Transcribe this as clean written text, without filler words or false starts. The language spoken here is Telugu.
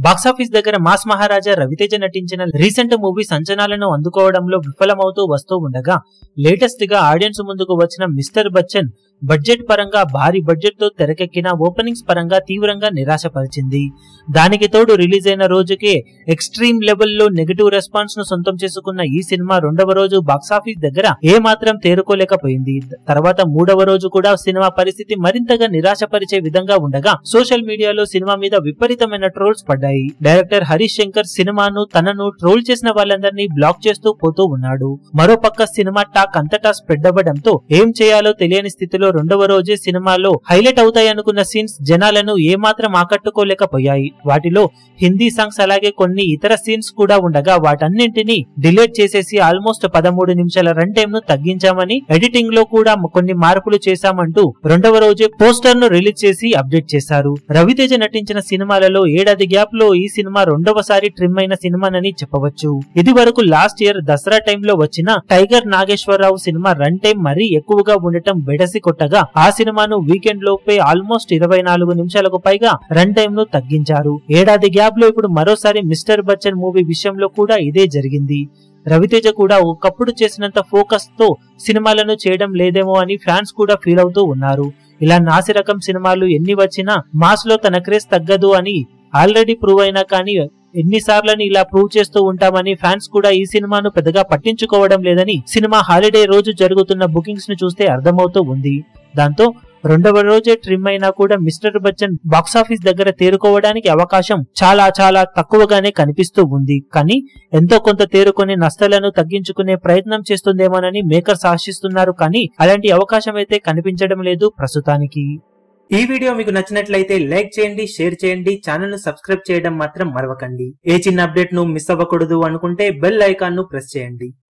బాక్సాఫీస్ దగ్గర మాస్ మహారాజా రవితేజ నటించిన రీసెంట్ మూవీ సంచలనాలను అందుకోవడంలో విఫలమవుతూ వస్తూ ఉండగా లేటెస్ట్ గా ఆడియన్స్ ముందుకు వచ్చిన మిస్టర్ బచ్చన్ బడ్జెట్ పరంగా భారీ బడ్జెట్ తో తెరకెక్కిన ఓపెనింగ్స్ పరంగా తీవ్రంగా నిరాశపరిచింది. దానికి తోడు రిలీజ్ అయిన రోజుకే ఎక్స్ట్రీమ్ లెవెల్లో నెగటివ్ రెస్పాన్స్ ను సొంతం చేసుకున్న ఈ సినిమా రెండవ రోజు బాక్సాఫీస్ దగ్గర ఏమాత్రం తేరుకోలేకపోయింది. తర్వాత మూడవ రోజు కూడా సినిమా పరిస్థితి మరింతగా నిరాశపరిచే విధంగా ఉండగా సోషల్ మీడియాలో సినిమా మీద విపరీతమైన ట్రోల్స్ పడ్డాయి. డైరెక్టర్ హరీష్ శంకర్ సినిమాను తనను ట్రోల్ చేసిన వాళ్ళందరినీ బ్లాక్ చేస్తూ పోతూ ఉన్నాడు. మరోపక్క సినిమా టాక్ అంతటా స్ప్రెడ్ అవ్వడంతో ఏం చేయాలో తెలియని స్థితిలో రెండవ రోజే సినిమాలో హైలైట్ అవుతాయనుకున్న సీన్స్ జనాలను ఏమాత్రం ఆకట్టుకోలేకపోయాయి. వాటిలో హిందీ సాంగ్స్ అలాగే కొన్ని ఇతర సీన్స్ కూడా ఉండగా వాటన్నింటినీ డిలీట్ చేసేసి ఆల్మోస్ట్ 13 నిమిషాల రన్ టైమ్ ను తగ్గించామని, ఎడిటింగ్ లో కూడా కొన్ని మార్పులు చేశామంటూ రెండవ రోజే పోస్టర్ ను రిలీజ్ చేసి అప్డేట్ చేశారు. రవితేజ నటించిన సినిమాలలో ఏడాది గ్యాప్ లో ఈ సినిమా రెండవసారి ట్రిమ్ అయిన సినిమానని చెప్పవచ్చు. ఇది వరకు లాస్ట్ ఇయర్ దసరా టైంలో వచ్చిన tiger Nageswara Rao cinema run time మరీ ఎక్కువగా ఉండటం బెడసి కొట్టగా ఆ సినిమాను వీకెండ్ లోపే ఆల్మోస్ట్ 24 నిమిషాలకు పైగా రన్ టైమ్ ను తగ్గించారు. ఏడాది గ్యాప్ లో ఇప్పుడు మరోసారి మిస్టర్ బచ్చన్ మూవీ విషయంలో కూడా ఇదే జరిగింది. రవితేజ కూడా ఒకప్పుడు చేసినంత ఫోకస్ తో సినిమాలను చేయడం లేదేమో అని ఫ్యాన్స్ కూడా ఫీల్ అవుతూ ఉన్నారు. ఇలా నాసిరకం సినిమాలు ఎన్ని వచ్చినా మాస్ లో తన క్రేజ్ తగ్గదు అని ఆల్రెడీ ప్రూవ్ అయినా కానీ ఎన్నిసార్లని ఇలా ప్రూవ్ చేస్తూ ఉంటామని ఫ్యాన్స్ కూడా ఈ సినిమాను పెద్దగా పట్టించుకోవడం లేదని సినిమా హాలిడే రోజు జరుగుతున్న బుకింగ్స్ ను చూస్తే అర్థమవుతూ ఉంది. దాంతో రెండవ రోజే ట్రిమ్ అయినా కూడా మిస్టర్ బచ్చన్ బాక్సాఫీస్ దగ్గర తేరుకోవడానికి అవకాశం చాలా తక్కువగానే కనిపిస్తూ ఉంది. కానీ ఎంతో కొంత తేరుకొని నష్టాలను తగ్గించుకునే ప్రయత్నం చేస్తుందేమోనని మేకర్స్ ఆశిస్తున్నారు. కానీ అలాంటి అవకాశం అయితే కనిపించడం లేదు ప్రస్తుతానికి. ఈ వీడియో మీకు నచ్చినట్లయితే లైక్ చేయండి, షేర్ చేయండి, ఛానల్ ను సబ్స్క్రైబ్ చేయడం మాత్రం మరవకండి. ఏ చిన్న అప్డేట్ ను మిస్ అవ్వకూడదు అనుకుంటే బెల్ ఐకాన్ ను ప్రెస్ చేయండి.